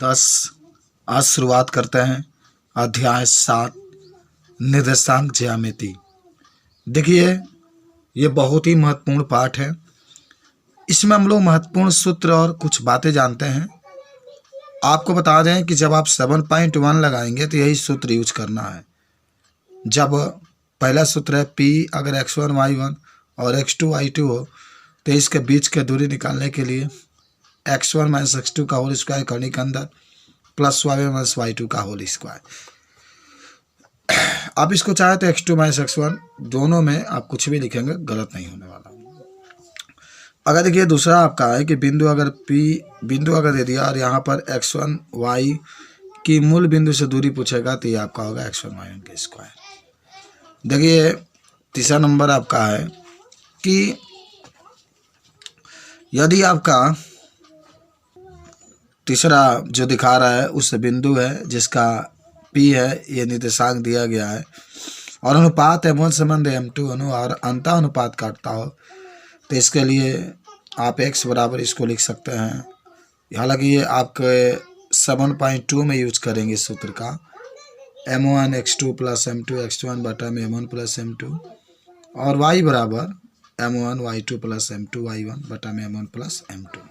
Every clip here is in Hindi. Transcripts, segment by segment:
10। आज शुरुआत करते हैं अध्याय 7 निर्देशांक ज्यामिति। देखिए, ये बहुत ही महत्वपूर्ण पाठ है। इसमें हम लोग महत्वपूर्ण सूत्र और कुछ बातें जानते हैं। आपको बता दें कि जब आप 7.1 लगाएंगे तो यही सूत्र यूज करना है। जब पहला सूत्र है P अगर x1 y1 और x2 y2 हो तो इसके बीच की दूरी निकालने के लिए x1 माइनस x2 का होल स्क्वायर करने के अंदर प्लस y1 माइनस y2 का होल स्क्वायर। आप इसको चाहे तो x2 माइनस x1 दोनों में आप कुछ भी लिखेंगे गलत नहीं होने वाला। अगर देखिए दूसरा आपका है कि बिंदु अगर दे दिया और यहाँ पर x1 y की मूल बिंदु से दूरी पूछेगा तो ये आपका होगा x1 y1 का स्क्वायर। देखिए तीसरा नंबर आपका है कि यदि आपका तीसरा जो दिखा रहा है उस बिंदु है जिसका P है, ये निर्देशांक दिया गया है और अनुपात है मूल संबंध m2 अनु और अंतः अनुपात काटता हो तो इसके लिए आप x बराबर इसको लिख सकते हैं। हालांकि ये आपके 7.2 में यूज करेंगे सूत्र का m1 x2 plus m2 x1 बटा में m1 प्लस m2 और y बराबर m1 y2 plus m2 y1 बटा में m1 प्लस m2।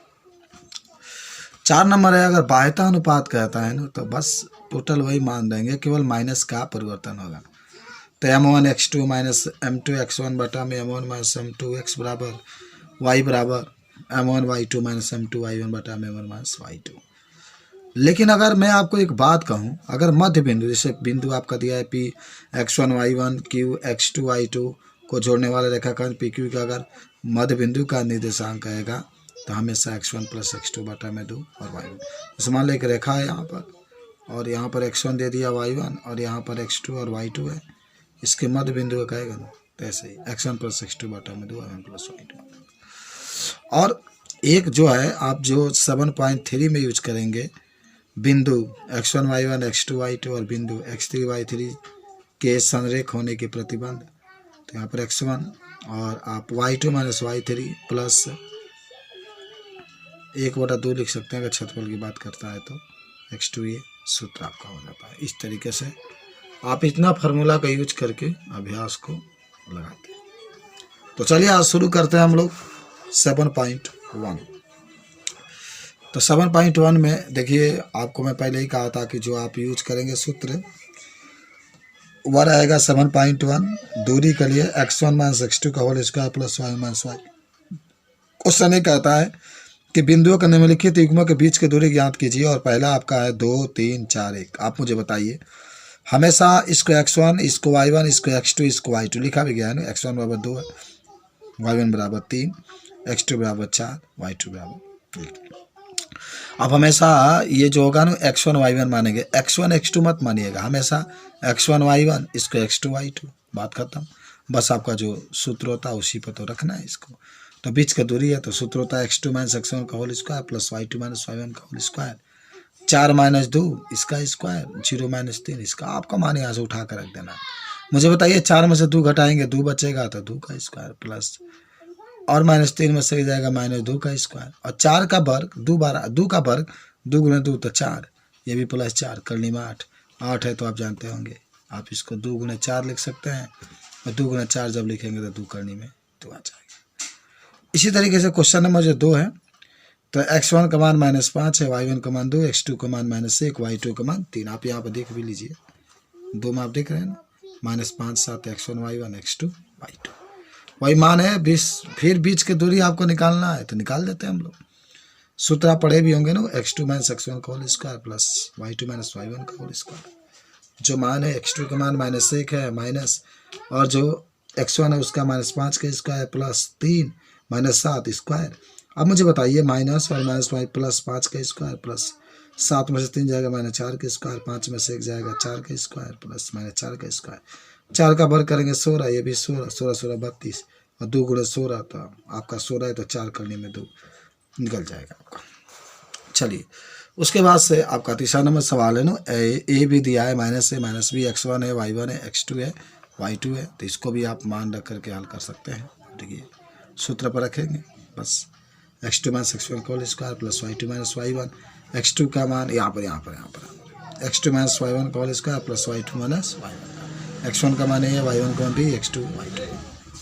4 नंबर है अगर बाह्यता अनुपात कहता है ना तो बस टोटल वही मान देंगे, केवल माइनस का परिवर्तन होगा। तो m1 x2 minus m2 x1 बटा में m1 माइनस m2 x बराबर y बराबर m1 y2 minus m2 y1 बटा में m1 माइनस y2। लेकिन अगर मैं आपको एक बात कहूँ, अगर मध्य बिंदु जैसे बिंदु आपका दिया है P x1 y1 q x2 y2 को जोड़ने वाले रेखाखंड PQ का अगर मध्य बिंदु का निर्देशांक कहेगा तो हमेशा x1 प्लस x2 बटा में 2 और y1। जैसे मान लो एक रेखा है यहाँ पर और यहाँ पर x1 दे दिया y1 और यहाँ पर x2 और y2 है, इसके मध्य बिंदु का कहेगा ना तो ऐसे ही x1 प्लस x2 बटा में 2 y1 प्लस y2। और एक जो है आप जो 7.3 में यूज करेंगे बिंदु x1 y1 x2 y2 और बिंदु x3 y3 के संरेख होने के प्रतिबंध, तो यहाँ पर x1 और आप y2 माइनस y3 प्लस 1/2 लिख सकते हैं अगर क्षेत्रफल की बात करता है तो x2, ये सूत्र आपका हो जाता है। इस तरीके से आप इतना फार्मूला का यूज करके अभ्यास को लगाते हैं। तो चलिए आज शुरू करते हैं हम लोग 7.1। तो 7.1 में देखिए आपको मैं पहले ही कहा था कि जो आप यूज करेंगे सूत्र वह रहेगा 7.1 दूरी के लिए x1 माइनस x2 का whole square plus y minus y। Question ये कहता है कि बिंदुओं के निम्नलिखित युग्मों के बीच की दूरी ज्ञात कीजिए और पहला आपका है 2 3 4 1। आप मुझे बताइए, हमेशा इसको x1 इसको y1 इसको x2 इसको y2 लिखा भी गया है ना। x1 बराबर 2 है, y1 बराबर 3, x2 बराबर 4, y2 बराबर 1। अब हमेशा ये जो होगा ना x1 y1 मानेंगे, x1 x2 मत मानिएगा, हमेशा x1 y1 इसको x2 y2, बात खत्म। बस आपका जो सूत्र होता है उसी पर तो रखना है इसको। तो बीच का दूरी है तो सूत्र होता है x2 माइनस x1 का whole square plus y2 minus y1 का होल स्क्वायर, 4 माइनस 2 इसका स्क्वायर, 0 माइनस 3 इसका। आपका मान यहाँ से उठा कर रख देना है। मुझे बताइए 4 में से 2 घटाएंगे 2 बचेगा तो 2 का स्क्वायर प्लस और माइनस 3 में से जाएगा माइनस 2 का स्क्वायर और 4 का वर्ग 2 का वर्ग 2 गुना 2 तो 4, ये भी प्लस 4 करने में 8 है तो आप जानते होंगे आप इसको 2 गुना 4 लिख सकते हैं और 2 गुना 4 जब लिखेंगे तो 2 करने में 2 आ जाएगा। इसी तरीके से क्वेश्चन नंबर जो 2 है तो x1 का मान माइनस 5 है, y1 का मान 2, x2 का मान माइनस 1, y2 का मान 3। आप यहाँ पर देख भी लीजिए 2 में आप देख रहे हैं ना, minus 5 7 x1 y1 x2 y2 वही मान है 20। फिर बीच की दूरी आपको निकालना है तो निकाल देते हैं हम लोग। सूत्र आप पढ़े भी होंगे ना, x2 माइनस x1 का whole square plus y2 minus y1 का होल स्क्वायर। जो मान है x2 का मान माइनस 1 है माइनस और जो x1 है उसका माइनस 5 का स्क्वायर प्लस 3 माइनस 7 स्क्वायर। अब मुझे बताइए माइनस और माइनस प्लस 5 का स्क्वायर प्लस 7 में से 3 जाएगा माइनस 4 का स्क्वायर, 5 में से 1 जाएगा 4 का स्क्वायर प्लस माइनस 4 का स्क्वायर। 4 का वर्ग करेंगे 16, ये भी 16 16 16 32 और 2 गुणे 16 तो आपका 16 है तो 4 करने में 2 निकल जाएगा आपका। चलिए उसके बाद से आपका तीसरा नंबर सवाल है ना, ए भी दिया है माइनस है माइनस भी, x1 है y1 है x2 है y2 है, तो इसको भी आप मान रख करके हल कर सकते हैं। देखिए सूत्र पर रखेंगे बस x2 माइनस x1 का whole square plus y2 minus y1 x2 का मान यहाँ पर x2 माइनस y1 का whole square plus y2 minus y1, x1 का मान है y1 का मान भी x2 y2,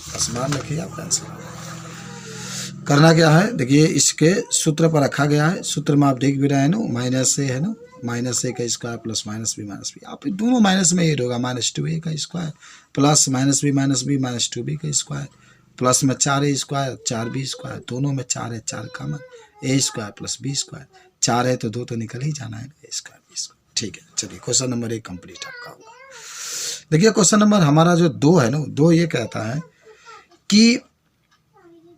बस मान रखिए आपका आंसर। करना क्या है, देखिए इसके सूत्र पर रखा गया है, सूत्र में आप देख भी रहे हैं ना, माइनस ए है ना, माइनस ए का स्क्वायर प्लस माइनस बी, आप दोनों माइनस में ये होगा, माइनस 2a का square plus minus B minus 2b का स्क्वायर प्लस में 4a स्क्वायर 4b स्क्वायर, दोनों में 4 है, 4 का मान ए स्क्वायर प्लस बी स्क्वायर, 4 है तो 2 तो निकल ही जाना है, ए स्क्वायर बी स्क्वायर। ठीक है, चलिए क्वेश्चन नंबर 1 कंप्लीट आपका होगा। देखिए क्वेश्चन नंबर हमारा जो 2 है ना, 2 ये कहता है कि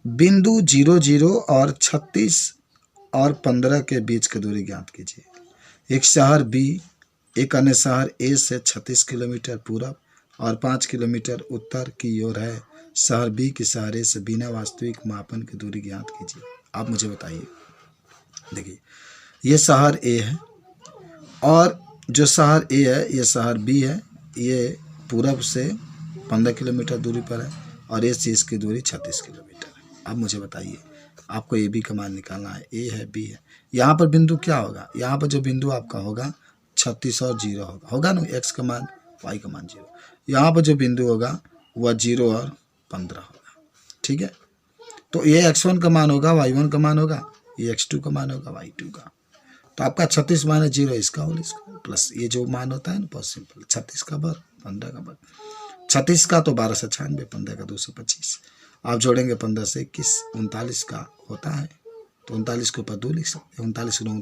बिंदु 0 0 और 36 और 15 के बीच की दूरी ज्ञात कीजिए। एक शहर बी एक अन्य शहर ए से 36 किलोमीटर पूरब और 5 किलोमीटर उत्तर की ओर है। शहर बी के शहर ए से बिना वास्तविक मापन की दूरी ज्ञात कीजिए। आप मुझे बताइए, देखिए ये शहर ए है और जो शहर ए है ये शहर बी है, ये पूरब से 15 किलोमीटर दूरी पर है और इस चीज़ की दूरी 36 किलोमीटर है। अब मुझे बताइए, आपको ए बी का मान निकालना है, ए है बी है, यहाँ पर बिंदु क्या होगा, यहाँ पर जो बिंदु आपका होगा 36 और 0 होगा ना, एक्स का मान वाई का मान 0, यहाँ पर जो बिंदु होगा वह 0 और 15 होगा। ठीक है, तो ये x1 का मान होगा, y1 का मान होगा, ये x2 का मान होगा, y2 का, तो आपका 36 माइनस 0 इसका होल स्क्वायर प्लस ये जो मान होता है ना, बहुत सिंपल, 36 का वर्ग 15 का वर्ग, 36 का तो 1296, 15 का 225, आप जोड़ेंगे 15 से 21, 39 का होता है, तो 39 के ऊपर 2 लिख सकते हैं, 39 गुना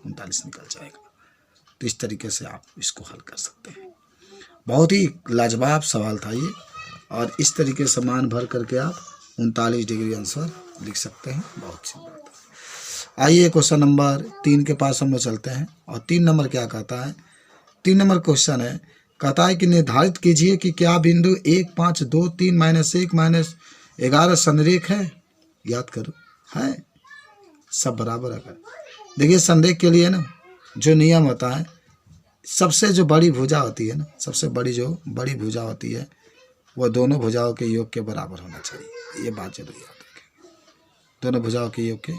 39 निकल जाएगा। तो इस तरीके से आप इसको हल कर सकते हैं। बहुत ही लाजवाब सवाल था ये, और इस तरीके से मान भर करके आप 39 डिग्री आंसर लिख सकते हैं, बहुत सी बात है। आइए क्वेश्चन नंबर 3 के पास हम लोग चलते हैं, और 3 नंबर क्या कहता है, 3 नंबर क्वेश्चन है, कहता है कि निर्धारित कीजिए कि क्या बिंदु 1 5 2 3 -1 -11 संरेख है। याद करो, है सब बराबर है। देखिए संरेख के लिए ना जो नियम होता है, सबसे जो बड़ी भुजा होती है ना, सबसे बड़ी जो बड़ी भुजा होती है वह दोनों भुजाओं के योग के बराबर होना चाहिए। ये बात जरूर याद रखें, दोनों भुजाओं के योग के,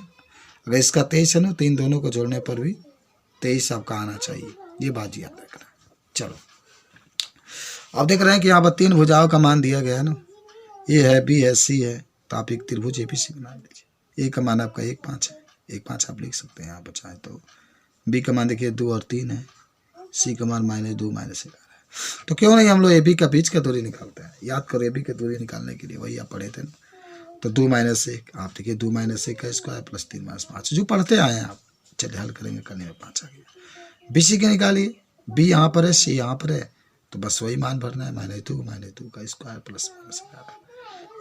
अगर इसका 23 है ना, 3 दोनों को जोड़ने पर भी 23 आपका आना चाहिए, ये बात याद रखना। चलो अब देख रहे हैं कि यहाँ पर 3 भुजाओं का मान दिया गया है ना, ए है बी है सी है, तो आप एक त्रिभुज एबीसी बना लीजिए। ए का मान आपका 1 5 है, 1 5 आप लिख सकते हैं यहाँ पर चाहे तो। बी का मान देखिए 2 और 3 है, सी का मान -2 -11 है। तो क्यों नहीं हम लोग ए बी का बीच का दूरी निकालते हैं। याद करो, ए बी की दूरी निकालने के लिए वही आप पढ़े थे ना, तो 2 -1 आप देखिए 2 -1 का स्क्वायर प्लस 3 -5 जो पढ़ते आए हैं आप। चलिए हल करेंगे, करने में 5 आ गया। बी सी के निकालिए, बी यहाँ पर है सी यहाँ पर है, तो बस वही मान भरना है, -2 का स्क्वायर प्लस -11।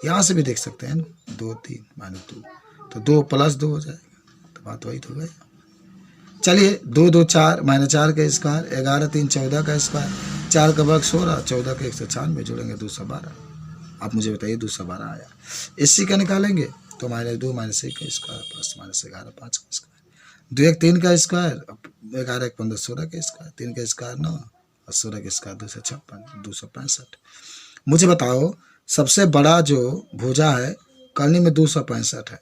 यहाँ से भी देख सकते हैं ना, 2 3 -2, तो 2 + 2 हो जाएगा, तो बात वही तो गई। चलिए 2 2 4 -4 का स्क्वायर, 11 3 14 का स्क्वायर, 4 का वर्ग 16, 14 का 196 जोड़ेंगे 212। आप मुझे बताइए 212 आया। इसी का निकालेंगे तो -2 -1 का स्क्वायर प्लस -11 5 का स्क्वायर, 2 1 3 का स्क्वायर, 11 1 15 16 का स्क्वायर, 3 का स्क्वायर 9 और 16 का स्क्वायर 256 265। मुझे बताओ सबसे बड़ा जो भुजा है कलनी में 265 है,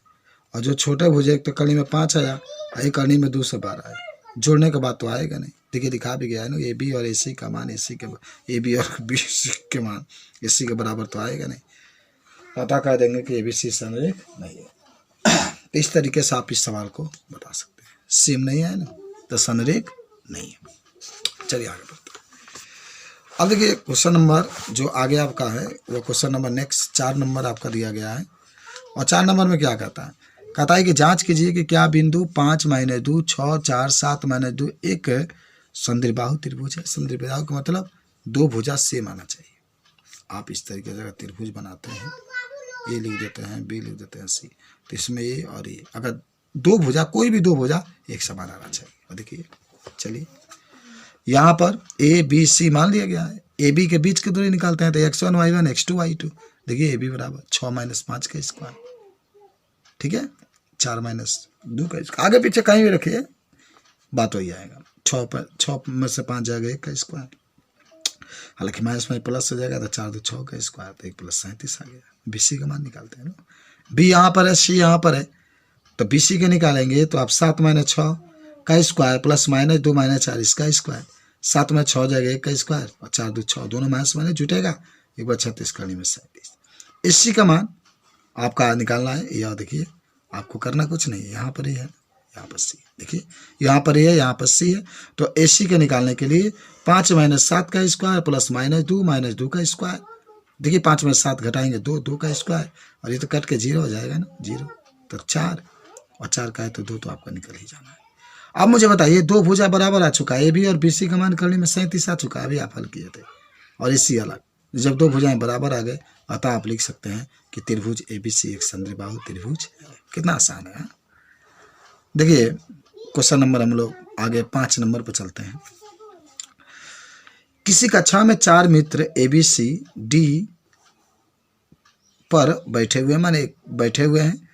और जो छोटे भुजा एक तो कलनी में 5 आया और एक कलनी में 212 है, जोड़ने के बाद तो आएगा नहीं। देखिए दिखा भी गया है ना, ए बी और ए सी का मान ए बी और बी सी के मान ए सी के बराबर तो आएगा नहीं, पता कर देंगे कि ए बी सी संरेख नहीं है। तो इस तरीके से आप इस सवाल को बता सकते हैं, सेम नहीं है ना तो संरेख नहीं है। चलिए आगे बढ़ते हैं। अब देखिए क्वेश्चन नंबर जो आगे आपका है वो क्वेश्चन नंबर नेक्स्ट 4 नंबर आपका दिया गया है, और 4 नंबर में क्या कहता है, कहता है कि जांच कीजिए कि क्या बिंदु 5 -2 6 4 7 -2 एक संद्रिबाहु त्रिभुज है। संद्रिबाहु का मतलब 2 भुजा सेम आना चाहिए। आप इस तरीके से अगर त्रिभुज बनाते हैं, ए लिख देते हैं, बी लिख देते हैं, सी, तो इसमें ए और ए, अगर 2 भुजा कोई भी 2 भुजा एक समान आना चाहिए। और देखिए चलिए यहाँ पर ए बी सी मान लिया गया है, ए बी के बीच की दूरी निकालते हैं तो x1 y1 x2 y2। देखिए ए बी बराबर 6 - 5 का स्क्वायर, ठीक है, 4 - 2 का स्क्वायर, आगे पीछे कहीं भी रखिए बात वही आएगा। 6 में से 5 जाएगा 1 का स्क्वायर, हालांकि माइनस में प्लस हो जाएगा तो 4 2 6 का स्क्वायर, तो 1 + 37 आ गया। बी सी का मान निकालते हैं ना, बी यहाँ पर है सी यहाँ पर है, तो बी सी के निकालेंगे तो आप 7 - 6 का स्क्वायर प्लस माइनस 2 माइनस 4 इसका स्क्वायर, 7 में 6 हो जाएगा 1 का स्क्वायर और 4 2 6 दोनों माइनस माइनस जुटेगा, 1 बार 36 करने में 37। इसी का मान आपका निकालना है। यह देखिए आपको करना कुछ नहीं है, यहाँ पर ही है, यहाँ पर सी, देखिए यहाँ पर ही है, यहाँ पर सी है। तो AC के निकालने के लिए 5 माइनस 7 का स्क्वायर प्लस माइनस 2 का स्क्वायर, देखिए 5 में 7 घटाएंगे 2 का स्क्वायर और ये तो कट के 0 हो जाएगा ना, 0 तो 4 और 4 का है तो 2 तो आपका निकल ही जाना है। अब मुझे बताइए 2 भुजा बराबर आ चुका है, AB और BC का मान करने में 37 आ चुका है, अभी आप हल किए थे, और AC अलग। जब 2 भुजाएं बराबर आ गए अतः आप लिख सकते हैं कि त्रिभुज ABC एक समद्विबाहु त्रिभुज है। कितना आसान है। देखिए क्वेश्चन नंबर हम लोग आगे 5 नंबर पर चलते हैं। किसी कक्षा में 4 मित्र ABCD पर बैठे हुए हैं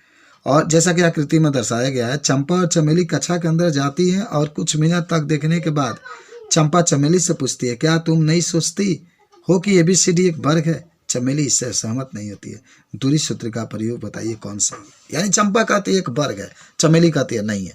और जैसा कि आकृति में दर्शाया गया है, चंपा और चमेली कक्षा के अंदर जाती हैं और कुछ मिनट तक देखने के बाद चंपा चमेली से पूछती है, क्या तुम नहीं सोचती हो कि ABCD एक वर्ग है? चमेली इससे सहमत नहीं होती है। दूरी सूत्र का प्रयोग बताइए कौन सही है। यानी चंपा कहती है एक वर्ग है, चमेली कहती है नहीं है,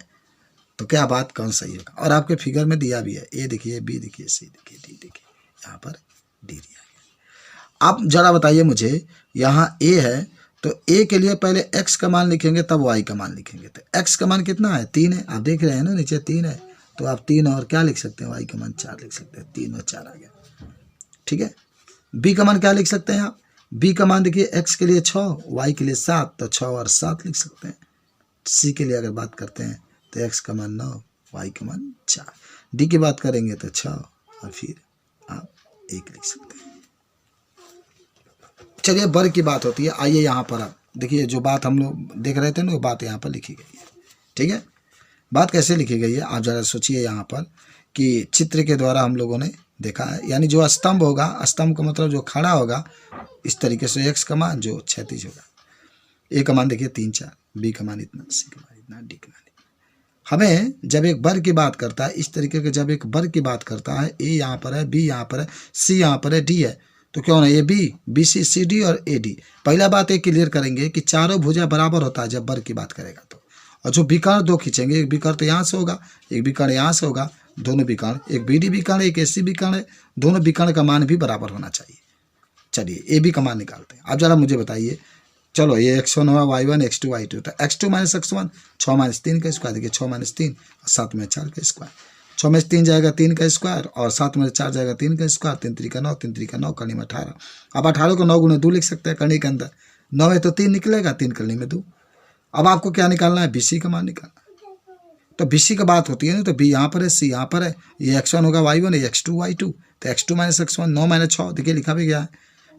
तो क्या बात कौन सही होगा? और आपके फिगर में दिया भी है, A देखिए, B देखिए, C देखिए, D देखिए, यहाँ पर D दिया गया। आप जरा बताइए मुझे, यहाँ A है तो A के लिए पहले x का मान लिखेंगे तब y का मान लिखेंगे। तो x का मान कितना है? 3 है, आप देख रहे हैं ना नीचे 3 है, तो आप 3 और क्या लिख सकते हैं? y का मान 4 लिख सकते हैं, 3 और 4 आ गया, ठीक है। b का मान क्या लिख सकते हैं आप? b का मान देखिए x के लिए 6, y के लिए 7, तो 6 और 7 लिख सकते हैं। c के लिए अगर बात करते हैं तो x का मान 9, y का मान 4, d की बात करेंगे तो 6 और फिर आप 1 लिख सकते हैं। चलिए वर्ग की बात होती है, आइए यहाँ पर आप देखिए जो बात हम लोग देख रहे थे ना, वो बात यहाँ पर लिखी गई है, ठीक है। बात कैसे लिखी गई है आप जरा सोचिए यहाँ पर, कि चित्र के द्वारा हम लोगों ने देखा है, यानी जो स्तंभ होगा, स्तंभ का मतलब जो खड़ा होगा, इस तरीके से x का मान जो क्षैतिज होगा, A का मान देखिए 3 4, B का मान इतना, C का मान इतना, D का मान इतना। हमें जब एक वर्ग की बात करता है इस तरीके के, जब एक वर्ग की बात करता है, A यहाँ पर है, B यहाँ पर है, C यहाँ पर है, D है, तो क्यों ना AB BC CD और AD। पहला बात एक क्लियर करेंगे कि चारों भुजा बराबर होता है जब वर्ग की बात करेगा तो, और जो विकर्ण 2 खींचेंगे, एक विकर्ण तो यहाँ से होगा, एक विकर्ण यहाँ से होगा, दोनों विकर्ण, एक BD विकर्ण एक AC विकर्ण है, दोनों विकर्ण का मान भी बराबर होना चाहिए। चलिए AB का मान निकालते हैं। अब जरा मुझे बताइए, चलो ये x1 हुआ, y1 x2 y2, तो x2 माइनस x1 6 माइनस 3 का स्क्वायर, देखिए 6 माइनस 3 और 7 में 4 का स्क्वायर, 6 में 3 जाएगा 3 का स्क्वायर और 7 में 4 जाएगा 3 का स्क्वायर, 3 3 का 9, 3 3 का 9, करनी में 18। अब 18 को 9 गुणे 2 लिख सकते हैं करनी के अंदर, 9 है तो 3 निकलेगा, 3 करनी में 2। अब आपको क्या निकालना है? BC का मान निकालना है। तो BC का बात होती है ना, तो B यहाँ पर है, C यहाँ पर है, ये x1 होगा y1 है, x2 y2, तो x2 माइनस x1 9 माइनस 6, देखिए लिखा भी गया है,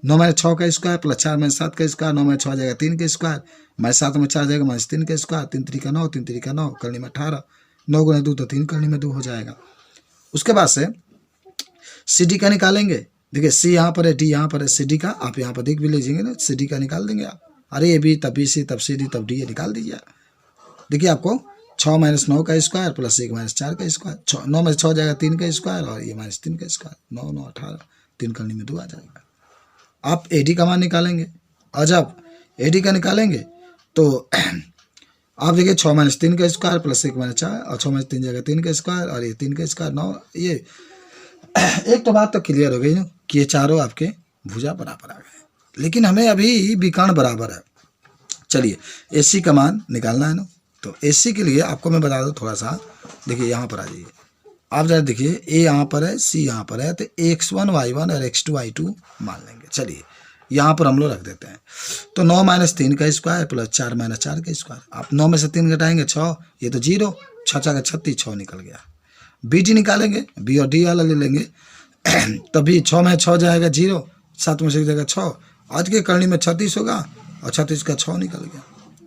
9 माइनस 6 का स्क्वायर प्लस 4 माइनस 7 का स्क्वायर, 9 माइनस 6 जाएगा 3 का स्क्वायर, माइनस 7 में 4 जाएगा माइनस 3 का स्क्वायर, 3 3 का 9, 3 3 का 9, करनी में 18, 9 गुणे 2 तो 3 करनी में 2 हो जाएगा। उसके बाद से CD का निकालेंगे, देखिए C यहाँ पर है, D यहाँ पर है, CD का आप यहाँ पर देख भी लीजिएंगे ना, CD का निकाल देंगे आप। अरे AB तब BC तब CD तब D, ये निकाल दीजिए। देखिए आपको 6 माइनस 9 का स्क्वायर प्लस 1 माइनस 4 का स्क्वायर, 9 में 6 जाएगा 3 का स्क्वायर और ये माइनस 3 का स्क्वायर, 9 9 18, 3 करने में 2 आ जाएगा। आप AD का मान निकालेंगे, और जब AD का निकालेंगे तो आप देखिए 6 माइनस 3 का स्क्वायर प्लस 1 माइनस 4 और 6 माइनस 3 जाएगा 3 का स्क्वायर और ये 3 का स्क्वायर 9। ये एक तो बात तो क्लियर हो गई ना कि ये चारों आपके भुजा बराबर आ गए, लेकिन हमें अभी विकर्ण बराबर है। चलिए AC का मान निकालना है ना, तो AC के लिए आपको मैं बता दूं थोड़ा सा, देखिए यहाँ पर आ जाइए आप जरा देखिए, A यहाँ पर है, C यहाँ पर है, तो x1 y1 और x2 y2 मान लेंगे। चलिए यहाँ पर हम लोग रख देते हैं, तो 9 माइनस 3 का स्क्वायर प्लस 4 माइनस 4 का स्क्वायर, आप 9 में से 3 घटाएंगे 6, ये तो 0, 6 का 36, 6 निकल गया। BD निकालेंगे, B और D वाला ले लेंगे, तभी 6 में 6 जाएगा 0, 7 में से जाएगा 6, आज के करनी में 36 होगा और 36 का 6 निकल गया,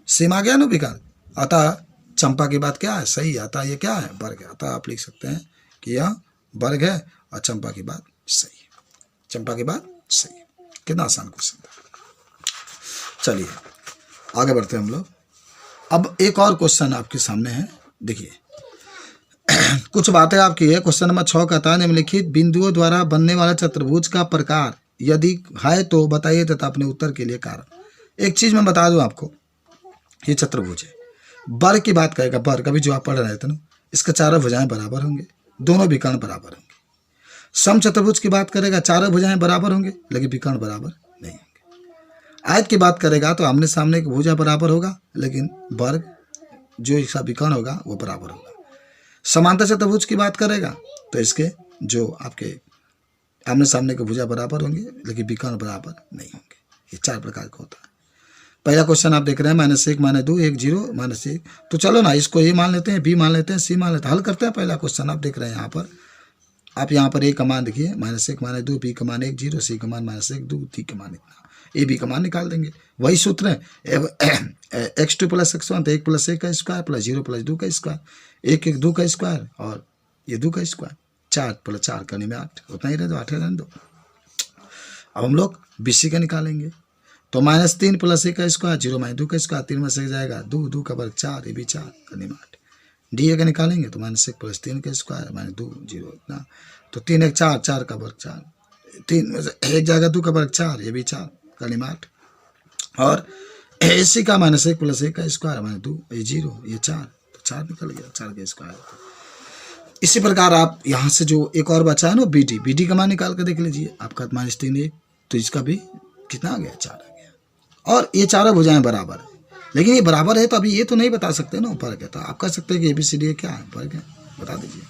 सेम आ गया ना विकर्ण। अतः चंपा की बात क्या है? सही है, अतः ये क्या है? वर्ग है। अतः आप लिख सकते हैं कि यह वर्ग है और चंपा की बात सही है, चंपा की बात सही है। कितना आसान क्वेश्चन था। चलिए आगे बढ़ते हैं हम लोग। अब एक और क्वेश्चन आपके सामने है, देखिए कुछ बातें आपकी है। क्वेश्चन नंबर 6 कहता है निम्नलिखित बिंदुओं द्वारा बनने वाला चतुर्भुज का प्रकार यदि है तो बताइए तथा अपने उत्तर के लिए कारण। एक चीज मैं बता दूं आपको, ये चतुर्भुज है, वर्ग की बात करेगा, वर्ग अभी जो आप पढ़ रहे थे ना, इसके चारों भुजाएं बराबर होंगे, दोनों विकर्ण बराबर होंगे। समचतुर्भुज की बात करेगा, चारों भुजाएं बराबर होंगे लेकिन विकर्ण बराबर नहीं होंगे। आयत की बात करेगा तो आमने सामने की भुजा बराबर होगा लेकिन वर्ग जो इसका विकर्ण होगा वो बराबर होगा। समांतर चतुर्भुज की बात करेगा तो इसके जो आपके आमने सामने के भुजा बराबर होंगे लेकिन विकर्ण बराबर नहीं होंगे। ये 4 प्रकार का होता है। पहला क्वेश्चन आप देख रहे हैं -1 -2 1 0 -1। तो चलो ना इसको ए मान लेते हैं, बी मान लेते हैं, सी मान लेते हैं, हल करते हैं। पहला क्वेश्चन आप देख रहे हैं यहाँ पर, आप यहाँ पर ए का मान देखिए -1 -2, बी का मान 1 0, सी का मान -1 2, डी का मान इतना, ए बी का मान निकाल देंगे। वही सूत्र है x2 + x1 तो 1 + 1 का स्क्वायर प्लस 0 + 2 का स्क्वायर, 1 1 2 का स्क्वायर और ये 2 का स्क्वायर, 4 + 4 करने में 8, उतना ही रह दो, 8 रहने दो। अब हम लोग BC का निकालेंगे तो -3 + 1 का स्क्वायर 0 - 2 का स्क्वायर, 3 में से जाएगा 2, 2 का वर्ग 4, ये भी 4 करने में 8। DA का निकालेंगे तो -1 + 3 का स्क्वायर -2 0 इतना, तो 3 1 4, 4 का वर्ग 4, 3 में से 1 जाएगा 2 का वर्ग 4, ये भी 4 करने में 8। और AC का -1 + 1 का स्क्वायर -2 ये 0 ये 4, तो 4 निकल गया, 4 का स्क्वायर। इसी प्रकार आप यहाँ से जो एक और बचा है ना BD का मान निकाल कर देख लीजिए। आपका -3 1 तो इसका भी कितना आ गया, 4 आ गया। और ये चारों भुजाएं बराबर है, लेकिन ये बराबर है तो अभी ये तो नहीं बता सकते ना ऊपर क्या, तो आप कह सकते हैं कि ABCD क्या है, ऊपर क्या बता दीजिए।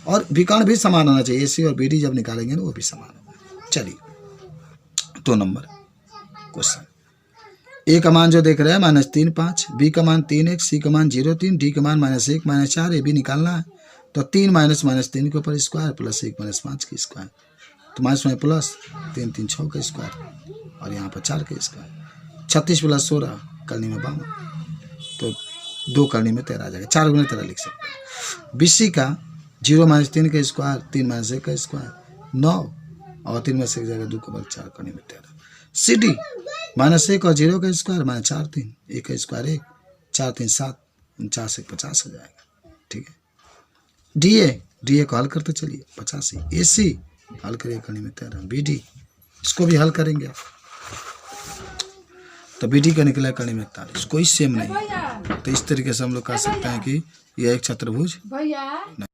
और विकर्ण भी समान होना चाहिए, AC और BD जब निकालेंगे ना वो भी समान होगा। चलिए 2 नंबर क्वेश्चन, ए का मान जो देख रहे हैं -3 5, बी का मान 3 1, सी का मान 0 3, डी का मान -1 -4, ये भी निकालना है। तो 3 -3 के ऊपर स्क्वायर प्लस 1 -5 की स्क्वायर, तो माइनस में प्लस 3 3 6 का स्क्वायर और यहाँ पर 4 का स्क्वायर, 36 + 16 करने में 52, तो 2 करने में 13 आ जाएगा, 4 गुना 13 लिख सकते हैं। BC का 0 - 3 का स्क्वायर 3 - 1 का स्क्वायर 9 और 3 में से जाएगा 2 का वर्ग 4 करने में 13। CD -1 और 0 का स्क्वायर -4 3, 1 का स्क्वायर 1, 4 3 7, 49 से 50 हो जाएगा। ठीक है। DA को हल करते चलिए 85, AC हल करिए करने में 13, BD इसको भी हल करेंगे आप तो BD का निकला करने में 41, कोई सेम नहीं है। तो इस तरीके से हम लोग कह सकते हैं कि यह एक चतुर्भुज